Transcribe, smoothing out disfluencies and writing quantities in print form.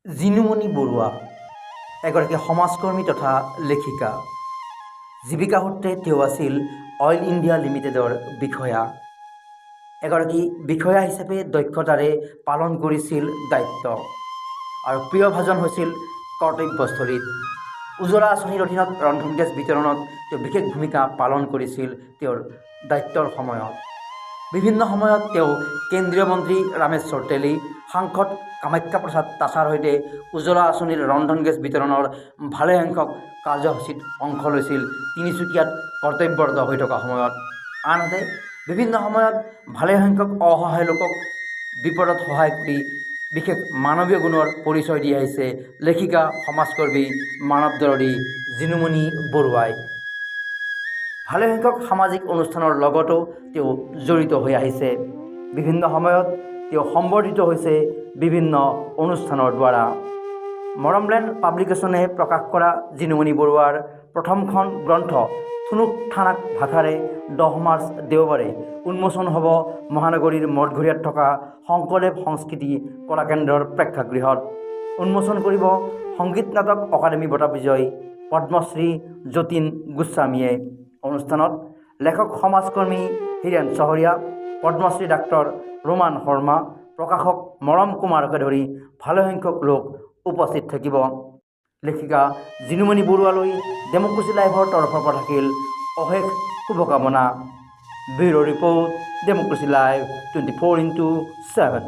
জিনুমণি বৰুৱা এগৰাকী সমাজকৰ্মী তথা লেখিকা। জীৱিকা সূত্ৰে তেওঁ আছিল অইল ইণ্ডিয়া লিমিটেডৰ বিষয়া। এগৰাকী বিষয়া হিচাপে দক্ষতাৰে পালন কৰিছিল দায়িত্ব আৰু প্ৰিয়ভাজন হৈছিল কৰ্তব্যস্থলীত। উজলা আঁচনিৰ অধীনত ৰন্ধন গেছ বিতৰণত তেওঁ বিশেষ ভূমিকা পালন কৰিছিল তেওঁৰ দায়িত্বৰ সময়ত। বিভিন্ন সময়ত তেওঁ কেন্দ্ৰীয় মন্ত্ৰী ৰামেশ্বৰ তেলী, সাংসদ কামাখ্যা প্ৰসাদ তাছাৰ সৈতে উজলা আঁচনিৰ ৰন্ধন গেছ বিতৰণৰ ভালেসংখ্যক কাৰ্যসূচীত অংশ লৈছিল তিনিচুকীয়াত কৰ্তব্যৰত হৈ থকা সময়ত। আনহাতে বিভিন্ন সময়ত ভালেসংখ্যক অসহায় লোকক বিপদত সহায় কৰি বিশেষ মানৱীয় গুণৰ পৰিচয় দি আহিছে লেখিকা, সমাজকৰ্মী, মানৱদৰদী জিনুমণি বৰুৱাই। ভালেসংখ্যক সামাজিক অনুষ্ঠানৰ লগতো তেওঁ জড়িত হৈ আহিছে। বিভিন্ন সময়ত তেওঁ সম্বৰ্ধিত হৈছে বিভিন্ন অনুষ্ঠানৰ দ্বাৰা। মৰমলেণ্ড পাব্লিকেশ্যনে প্ৰকাশ কৰা জিনুমণি বৰুৱাৰ প্ৰথমখন গ্ৰন্থ ঠুনুক ঠানাক ভাষাৰে 10 মাৰ্চ দেওবাৰে উন্মোচন হ'ব মহানগৰীৰ মঠঘৰীয়াত থকা শংকৰদেৱ সংস্কৃতি কলাকেন্দ্ৰৰ প্ৰেক্ষাগৃহত। উন্মোচন কৰিব সংগীত নাটক অকাডেমী বঁটা বিজয়ী পদ্মশ্ৰী যতীন গোস্বামীয়ে। অনুষ্ঠানত লেখক সমাজকৰ্মী হীৰেন চহৰীয়া, পদ্মশ্ৰী ডাক্তৰ ৰোমান শৰ্মা, প্ৰকাশক মৰম কুমাৰকে ধৰি ভালেসংখ্যক লোক উপস্থিত থাকিব। লেখিকা জিনুমণি বৰুৱালৈ ডেম'ক্ৰেচি লাইভৰ তৰফৰ পৰা থাকিল অশেষ শুভকামনা। Bureau' report, democracy live 24/7।